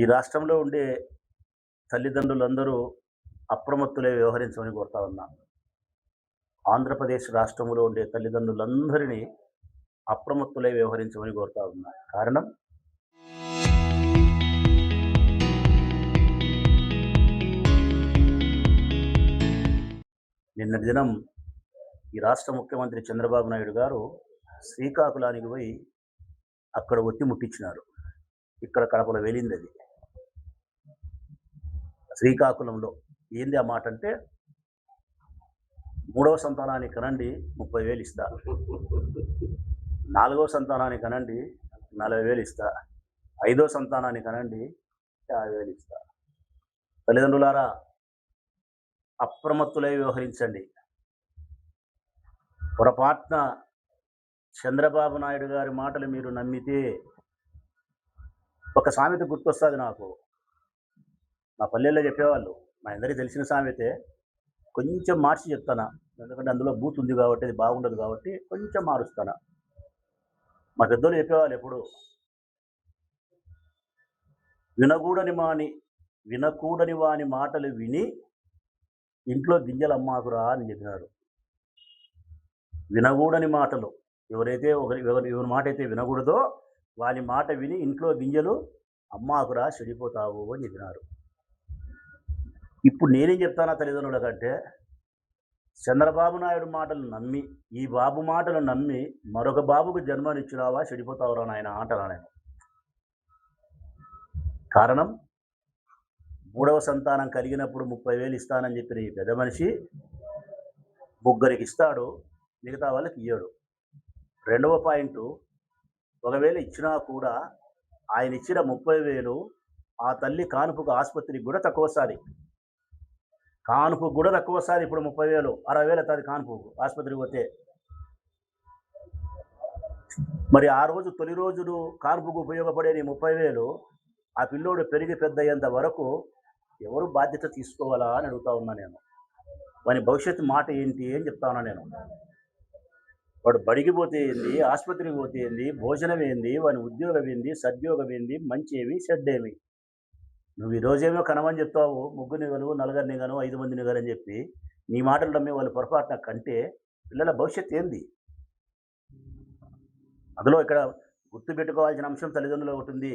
ఈ రాష్ట్రంలో ఉండే తల్లిదండ్రులందరూ అప్రమత్తులై వ్యవహరించమని కోరుతా ఉన్నా. ఆంధ్రప్రదేశ్ రాష్ట్రంలో ఉండే తల్లిదండ్రులందరినీ అప్రమత్తులై వ్యవహరించమని కోరుతా ఉన్నా. కారణం నిన్నటి దినం ఈ రాష్ట్ర ముఖ్యమంత్రి చంద్రబాబు నాయుడు గారు శ్రీకాకుళానికి పోయి అక్కడ ఒత్తి ముట్టించినారు. ఇక్కడ కడపలో వెలింది అది. శ్రీకాకుళంలో ఏంది ఆ మాట అంటే, మూడవ సంతానానికి కనండి 30,000 ఇస్తా, నాలుగవ సంతానానికి కనండి 40,000 ఇస్తా, ఐదో సంతానానికి కనండి 50,000 ఇస్తా. తల్లిదండ్రులారా, అప్రమత్తులై వ్యవహరించండి. పొరపాటున చంద్రబాబు నాయుడు గారి మాటలు మీరు నమ్మితే ఒక సామెత గుర్తొస్తుంది నాకు. మా పల్లెల్లో చెప్పేవాళ్ళు, మా అందరికీ తెలిసిన సామెతే, కొంచెం మార్చి చెప్తాను. ఎందుకంటే అందులో బూత్ ఉంది కాబట్టి, అది బాగుండదు కాబట్టి కొంచెం మారుస్తాను. మా పెద్దోళ్ళు చెప్పేవాళ్ళు ఎప్పుడు, వినకూడని వాని మాటలు విని ఇంట్లో గింజలు అమ్మాకురా అని చెప్పినారు. వినకూడని మాటలు, ఎవరి మాట అయితే వినకూడదో వాని మాట విని ఇంట్లో గింజలు అమ్మాకురా, చెడిపోతావు అని చెప్పినారు. ఇప్పుడు నేనేం చెప్తానా తల్లిదండ్రుల కంటే, చంద్రబాబు నాయుడు మాటలు నమ్మి, ఈ బాబు మాటలు నమ్మి మరొక బాబుకు జన్మనిచ్చినావా, చెడిపోతావురా నాయన అంటనా నేను. కారణం, మూడవ సంతానం కలిగినప్పుడు 30,000 ఇస్తానని చెప్పిన ఈ పెద్ద మనిషి ముగ్గురికి ఇస్తాడు, మిగతా వాళ్ళకి ఇయ్యడు. రెండవ పాయింట్, ఒకవేళ ఇచ్చినా కూడా ఆయన ఇచ్చిన 30,000 ఆ తల్లి కానుపుకు ఆసుపత్రికి కూడా తక్కువ వస్తుంది. ఇప్పుడు 30,000 60,000 అవుతుంది కానుపుకు ఆసుపత్రికి పోతే. మరి ఆ రోజు తొలి రోజులు కానుపుకు ఉపయోగపడే 30,000 ఆ పిల్లోడు పెరిగి పెద్ద అయ్యేంత వరకు ఎవరు బాధ్యత తీసుకోవాలా అని అడుగుతా ఉన్నా నేను. వాని భవిష్యత్తు మాట ఏంటి అని చెప్తా ఉన్నా నేను. వాడు బడికి పోతే ఏంది, ఆసుపత్రికి పోతే ఏంది, భోజనం ఏంది, వాని ఉద్యోగం ఏంది, సద్యోగం ఏంది, మంచి ఏమి చెడ్డేమి. నువ్వు ఈరోజేమో కనమని చెప్తావు, ముగ్గురిని గను, నలుగురిని గను, 5 మందిని గను అని చెప్పి నీ మాటలు నమ్మే వాళ్ళు పొరపాటున కంటే పిల్లల భవిష్యత్తు ఏంది? అందులో ఇక్కడ గుర్తుపెట్టుకోవాల్సిన అంశం తల్లిదండ్రులు ఒకటి ఉంది.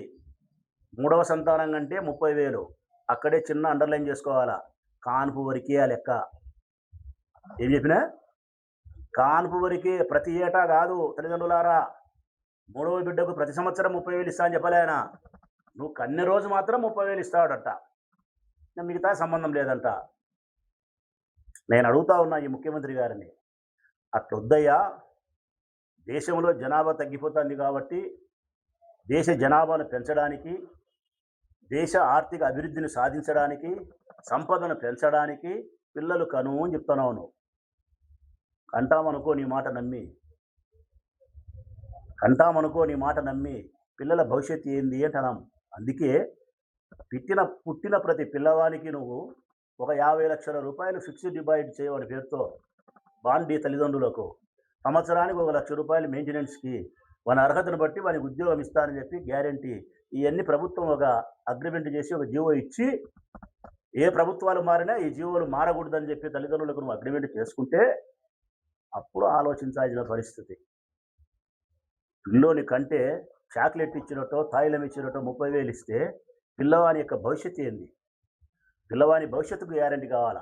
మూడవ సంతానం కంటే 30,000 అక్కడే చిన్న అండర్లైన్ చేసుకోవాలా. కాన్పు వరకే ఆ లెక్క. ఏం చెప్పినా కాన్పు వరకే, ప్రతి ఏటా కాదు తల్లిదండ్రులారా. మూడవ బిడ్డకు ప్రతి సంవత్సరం 30,000 ఇస్తా అని చెప్పలే ఆయన. నువ్వు కన్నె రోజు మాత్రం 30,000 ఇస్తాడట, మిగతా సంబంధం లేదంట. నేను అడుగుతా ఉన్నా ఈ ముఖ్యమంత్రి గారిని, అట్లొద్దయ్యా. దేశంలో జనాభా తగ్గిపోతుంది కాబట్టి దేశ జనాభాను పెంచడానికి, దేశ ఆర్థిక అభివృద్ధిని సాధించడానికి, సంపదను పెంచడానికి పిల్లలు కను అని చెప్తున్నావు నువ్వు. కంటామనుకో నీ మాట నమ్మి పిల్లల భవిష్యత్తు ఏంది అంటున్నాం. అందుకే పుట్టిన ప్రతి పిల్లవానికి నువ్వు ఒక 50 లక్షల రూపాయలు ఫిక్స్డ్ డిపాజిట్ చేయవని పేరుతో బాండీ తల్లిదండ్రులకు, సంవత్సరానికి 1 లక్ష రూపాయలు మెయింటెనెన్స్కి, వాని అర్హతను బట్టి వానికి ఉద్యోగం ఇస్తానని చెప్పి గ్యారంటీ, ఇవన్నీ ప్రభుత్వం ఒక అగ్రిమెంట్ చేసి ఒక జీవో ఇచ్చి, ఏ ప్రభుత్వాలు మారినా ఈ జీవోలు మారకూడదని చెప్పి తల్లిదండ్రులకు నువ్వు అగ్రిమెంట్ చేసుకుంటే అప్పుడు ఆలోచించాల్సిన పరిస్థితి. పిల్లోని కంటే చాక్లెట్ ఇచ్చినట్టో, తాయిలం ఇచ్చినట్టో 30,000 ఇస్తే పిల్లవాని యొక్క భవిష్యత్తు ఏంది? పిల్లవాని భవిష్యత్తుకు గ్యారంటీ కావాలా.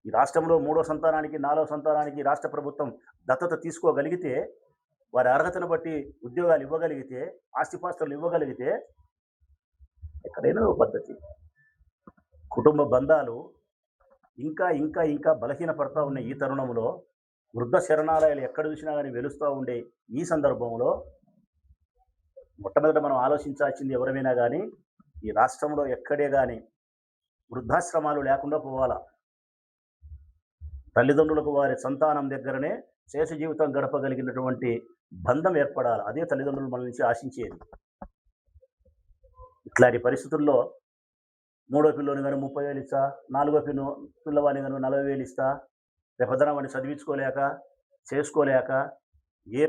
ఈ రాష్ట్రంలో మూడో సంతానానికి, నాలుగో సంతానానికి రాష్ట్ర ప్రభుత్వం దత్తత తీసుకోగలిగితే, వారి అర్హతను బట్టి ఉద్యోగాలు ఇవ్వగలిగితే, ఆస్తిపాస్తులు ఇవ్వగలిగితే ఎక్కడైనా పద్ధతి. కుటుంబ బంధాలు ఇంకా ఇంకా ఇంకా బలహీనపడతా ఉన్న ఈ తరుణంలో, వృద్ధ శరణాలయాలు ఎక్కడ చూసినా కానీ వెలుస్తూ ఉండే ఈ సందర్భంలో మొట్టమొదట మనం ఆలోచించాల్సింది, ఎవరైనా కానీ ఈ రాష్ట్రంలో ఎక్కడే కానీ వృద్ధాశ్రమాలు లేకుండా పోవాలా. తల్లిదండ్రులకు వారి సంతానం దగ్గరనే శేష జీవితం గడపగలిగినటువంటి బంధం ఏర్పడాలి. అదే తల్లిదండ్రులు మన నుంచి ఆశించేది. ఇట్లాంటి పరిస్థితుల్లో మూడో పిల్లోని కానీ 30,000 ఇస్తా, నాలుగో పిల్లవాని కానీ 40,000 ఇస్తా, రేపొద్దున వాడిని చదివించుకోలేక, చేసుకోలేక, ఏ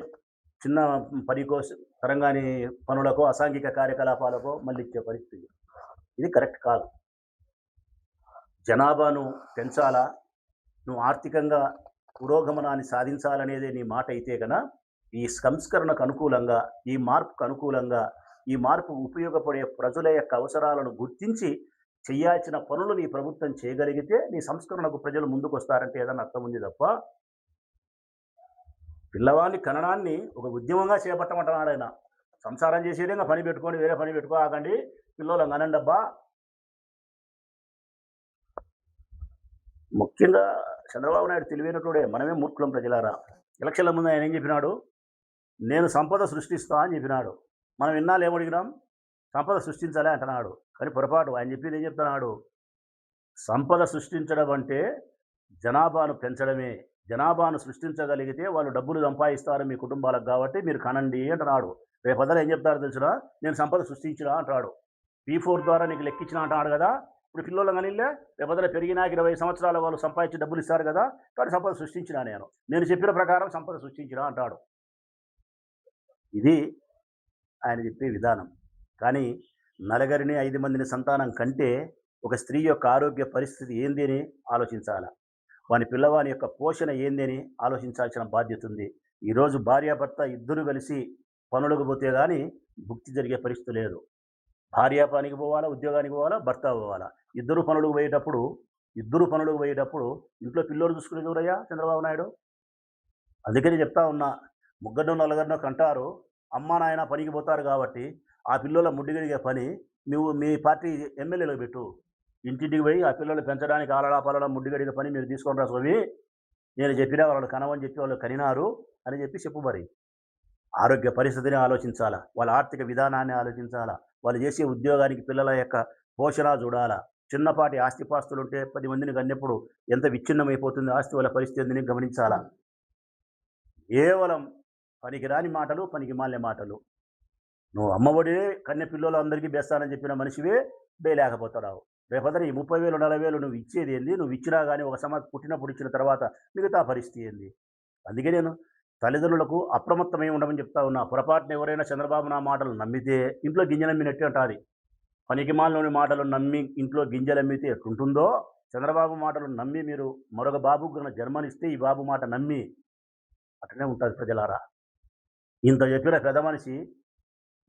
చిన్న పనికో తరంగాని పనులకో, అసాంఘిక కార్యకలాపాలకో మళ్ళీ ఇచ్చే పరిస్థితి. ఇది కరెక్ట్ కాదు. జనాభాను పెంచాలా, నువ్వు ఆర్థికంగా పురోగమనాన్ని సాధించాలనేదే నీ మాట అయితే గన, ఈ సంస్కరణకు అనుకూలంగా, ఈ మార్పుకు అనుకూలంగా, ఈ మార్పు ఉపయోగపడే ప్రజల యొక్క అవసరాలను గుర్తించి చేయాల్సిన పనులు నీ ప్రభుత్వం చేయగలిగితే, నీ సంస్కరణకు ప్రజలు ముందుకొస్తారంటే ఏదన్నా అర్థం ఉంది తప్ప, పిల్లవాడిని కనడాన్ని ఒక ఉద్యమంగా చేపట్టమంటున్నాడాయన. సంసారం చేసేదే ఇంక పని పెట్టుకొని వేరే పని పెట్టుకోకండి, పిల్లోళ్ళని కనండబ్బా. ముఖ్యంగా చంద్రబాబు నాయుడు తెలివైనటోడే, మనమే మూర్ఖులం ప్రజలారా. ఎలక్షన్ల ముందు ఆయన ఏం చెప్పినాడు? నేను సంపద సృష్టిస్తా అని చెప్పినాడు. మనం ఇన్నాళ్ళు ఏమడిగినాం? సంపద సృష్టించాలి అంటున్నాడు. కానీ పొరపాటు, ఆయన చెప్పేది ఏం చెప్తున్నాడు? సంపద సృష్టించడం అంటే జనాభాను పెంచడమే. జనాభాను సృష్టించగలిగితే వాళ్ళు డబ్బులు సంపాదిస్తారు మీ కుటుంబాలకు, కాబట్టి మీరు కనండి అంటున్నాడు. రేపొద్దున ఏం చెప్తారో తెలుసునా? నేను సంపద సృష్టించినా అంటాడు. P4 ద్వారా నీకు లెక్కించిన అంటాడు కదా. ఇప్పుడు పిల్లలు కనిలే, రేపొద్దున పెరిగినాక 20 సంవత్సరాల వాళ్ళు సంపాదించి డబ్బులు ఇస్తారు కదా, కానీ సంపద సృష్టించినా నేను చెప్పిన ప్రకారం సంపద సృష్టించినా అంటాడు. ఇది ఆయన చెప్పే విధానం. కానీ నలుగురిని 5 మందిని సంతానం కంటే ఒక స్త్రీ యొక్క ఆరోగ్య పరిస్థితి ఏంది అని ఆలోచించాలా. వాని పిల్లవాని యొక్క పోషణ ఏంది అని ఆలోచించాల్సిన బాధ్యత ఉంది. ఈరోజు భార్యాభర్త ఇద్దరు కలిసి పనులకు పోతే కానీ భుక్తి జరిగే పరిస్థితి లేదు. భార్య పనికి పోవాలా, ఉద్యోగానికి పోవాలా, భర్త పోవాలా. ఇద్దరు పనులకు పోయేటప్పుడు ఇంట్లో పిల్లోడు చూసుకునేది ఎవరయ్యా? చంద్రబాబు నాయుడు. అందుకని చెప్తా ఉన్నా, ముగ్గురినో నలుగురినో కంటారు, అమ్మా నాయన పనికి పోతారు కాబట్టి ఆ పిల్లోల ముడ్డిగడిగే పని నువ్వు మీ పార్టీ ఎమ్మెల్యేలకు పెట్టు. ఇంటింటికి పోయి ఆ పిల్లలు పెంచడానికి ఆలడా పాలడా ముడ్డిగడిగే పని మీరు తీసుకొని రా స్వామి, నేను చెప్పినా వాళ్ళు కనవని చెప్పి వాళ్ళు కనినారు అని చెప్పు మరి. ఆరోగ్య పరిస్థితిని ఆలోచించాలా, వాళ్ళ ఆర్థిక విధానాన్ని ఆలోచించాలా, వాళ్ళు చేసే ఉద్యోగానికి పిల్లల యొక్క పోషణ చూడాలా. చిన్నపాటి ఆస్తిపాస్తులు ఉంటే 10 మందిని కన్నప్పుడు ఎంత విచ్ఛిన్నమైపోతుంది ఆస్తి, వాళ్ళ పరిస్థితి ఏందని గమనించాలా. కేవలం పనికిరాని మాటలు, పనికిమాలిన మాటలు. నువ్వు అమ్మఒడినే కన్నె పిల్లలు అందరికీ బేస్తానని చెప్పిన మనిషివే బేయలేకపోతున్నావు. రేపొద్దున ఈ 30,000 40,000 నువ్వు ఇచ్చేది ఏంది? నువ్వు ఇచ్చినా కానీ ఒక పుట్టినప్పుడు ఇచ్చిన తర్వాత మిగతా పరిస్థితి ఏంది? అందుకే నేను తల్లిదండ్రులకు అప్రమత్తమై ఉండమని చెప్తా ఉన్నా. పొరపాటున ఎవరైనా చంద్రబాబు నా మాటలు నమ్మితే ఇంట్లో గింజలమ్మినట్టే అంటాది. పనికిమాలినోని మాటలు నమ్మి ఇంట్లో గింజలమ్మితే ఎట్లుంటుందో, చంద్రబాబు మాటలు నమ్మి మీరు మరొక బాబుకు గన జన్మనిస్తే ఈ బాబు మాట నమ్మి అట్లనే ఉంటుంది ప్రజలారా. ఇంత చెప్పిన పెద్ద మనిషి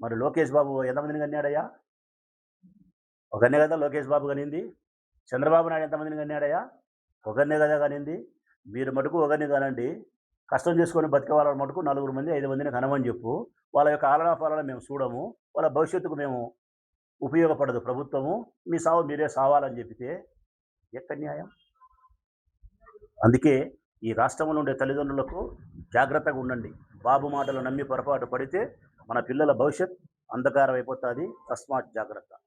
మరి లోకేష్ బాబు ఎంతమందిని కన్నాడయ్యా? ఒకరినే కదా లోకేష్ బాబు కనింది. చంద్రబాబు నాయుడు ఎంతమందిని కన్నాడయ్యా? ఒకరినే కదా కనింది. మీరు మటుకు ఒకరిని కనండి, కష్టం చేసుకొని బతికే వాళ్ళ మటుకు 4 మంది 5 మందిని కనమని చెప్పు. వాళ్ళ యొక్క ఆలనా పాలన మేము చూడము, వాళ్ళ భవిష్యత్తుకు మేము ఉపయోగపడదు ప్రభుత్వము, మీ సావు మీరే సావాలని చెప్పితే ఎక్కడ న్యాయం? అందుకే ఈ రాష్ట్రంలో ఉండే తల్లిదండ్రులకు జాగ్రత్తగా ఉండండి. బాబు మాటలు నమ్మి పొరపాటు పడితే మన పిల్లల భవిష్యత్ అంధకారం అయిపోతుంది. తస్మాత్ జాగ్రత్త.